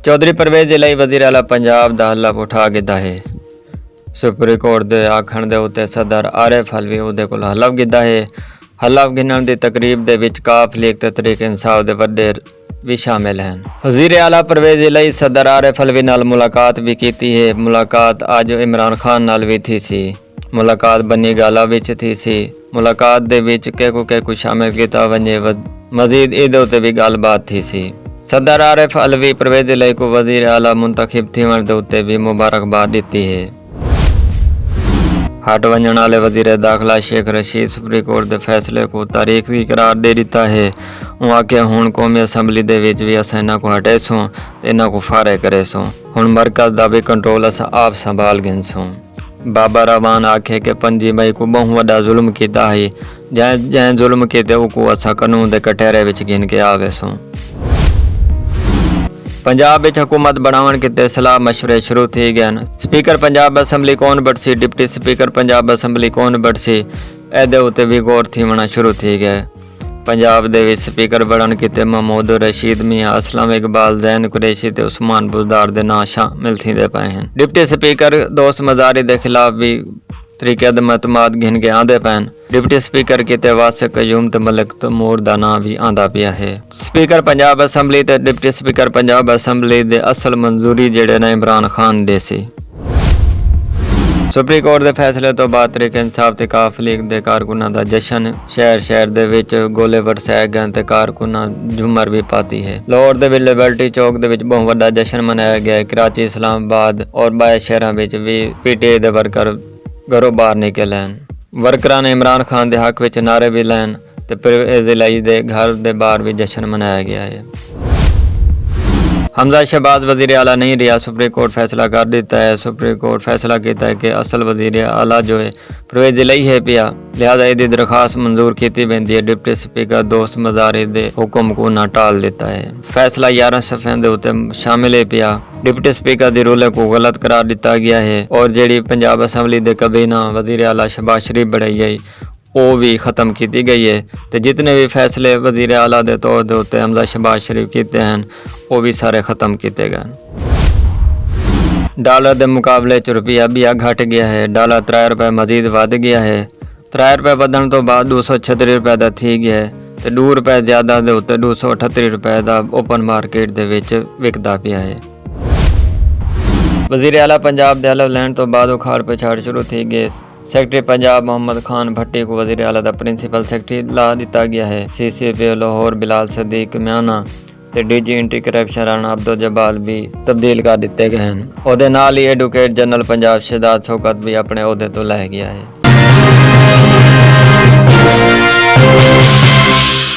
चौधरी परवेज़ दे लई वज़ीर आला पंजाब दा हलफ उठा गिद्धा है। सुप्रीम कोर्ट दे आखण दे उत्ते सदर आरिफ अलवी उहदे कोल हलफ गिद्धा है। हलफ गिनण दी तकरीब दे विच काफ लीग ते तहरीक इंसाफ दे वड्डे भी शामिल हैं। वज़ीर आला परवेज़ दे लई सदर आरिफ अलवी नाल मुलाकात भी कीती है। मुलाकात अज इमरान खान नाल भी थी सी। मुलाकात बन्नी गाला विच थी सी। मुलाकात दे विच केकू शामिल किया वञे। मज़ीद इहदे उत्ते भी गलबात थी सी। सदर आरिफ अलवी परवेज़ दे लई को वज़ीर आला मुंतखब थिवण दे उत्ते भी मुबारकबाद दी है। हट वञण वाले वज़ीर दाखिला शेख रशीद सुप्रीम कोर्ट के फैसले को तारीखी करार दे दिता है। उन्होंने आख्या हुण कौमी असैम्बली दे विच भी असां इन्हां को हटेसूं ते इन्हां को फारे करेसूं। हुण मरकज़ दा भी कंट्रोल असां आप संभाल गिनसूं। बाबा रहमान आखे कि 5 मई को बहु वड्डा जुल्म कीता है। जैं जुल्म कीते उको असां कानून दे कटहरे विच गिन के आवेसूं। पंजाब विच हुकूमत बनावण किते सलाह मशवरे शुरू थी गए। स्पीकर पंजाब असैम्बली कौन बटसी, डिप्टी स्पीकर पंजाब असैम्बली कौन बटसी, इहदे उत्ते भी गौर थीवणा शुरू थी गए। पंजाब दे विच स्पीकर बनण किते महमूद रशीद मियाँ, असलम इकबाल, जैन कुरैशी ते उस्मान बुज़दार दे नां शामिल थींदे पए हैं। डिप्टी स्पीकर दोस्त मज़ारी दे खिलाफ भी तरीके अदम गिन के आंदे पैन। डिप्टी स्पीकर किते वासिक कयूम ते मलिक तमूर दा नां भी आंदा पिया है। स्पीकर पंजाब असैम्बली ते डिप्टी स्पीकर पंजाब असैम्बली दे असल मंजूरी जेड़े ने इमरान खान दे सी। सुप्रीम कोर्ट के फैसले तो बाद तहरीक इंसाफ ते काफ लीग के कारकुनां दा जश्न शहर दे विच गोले वरसाए गए ते कारकुनां झूमर भी पाती है। लाहौर दे लिबर्टी चौक दे विच बहुत वड्डा जश्न मनाया गया है। कराची, इस्लामाबाद और बाकी शहरां विच भी PTI दे वर्कर घरों बाहर निकले हैं। वर्करां ने इमरान खान के हक विच नारे भी लैन ते परवेज़ दे लई दे घर दे बाहर भी जश्न मनाया गया है। हमजा शहबाज वज़ीर आला नहीं रहा, सुप्रीम कोर्ट फैसला कर दिता है। सुप्रीम कोर्ट फैसला किया है कि असल वज़ीर आला जो है परवेज़ दे लई है पिया, लिहाजा इसकी दरखास्त मंजूर की वेंदी है। डिप्टी स्पीकर दोस्त मज़ारी दे हुक्म को ना टाल दिता है। फैसला 11 सफ़ियां दे उत्ते शामिल है पिया। डिप्टी स्पीकर की रूल को गलत करार दिता गया है और जी पंजाब असैम्बली के कबीना वज़ीर आला शहबाज शरीफ बनाई गई वो भी ख़त्म की गई है। तो जितने भी फैसले वज़ीर आला के तौर के उत्ते हमजा शहबाज शरीफ किए हैं वो भी सारे ख़त्म किए गए। डॉलर के मुकाबले रुपया भी घट गया है। डॉलर 3 रुपए मजीद वध गया है। 3 रुपए वधण तो बाद 236 रुपए का थी गया है तो 2 रुपए ज़्यादा के उत्ते 238 रुपए का ओपन मार्केट के विच विकदा पिया है। वज़ीर आला पंजाब के हलफ लैण तो बाद उखाड़ पछाड़ शुरू थी गई। सैकटरी पंजाब मोहम्मद खान भट्टी को वज़ीर आला का प्रिंसीपल सैकटरी ला दिता गया है। CCP लाहौर बिलाल सदीक म्याना ते DG anti corruption Rana Abdul Jabbar भी तब्दील कर दिते गए हैं। उहदे नाल ही एडवोकेट जनरल पंजाब शहजाद शौकत भी अपने अहदे तो लै गया है।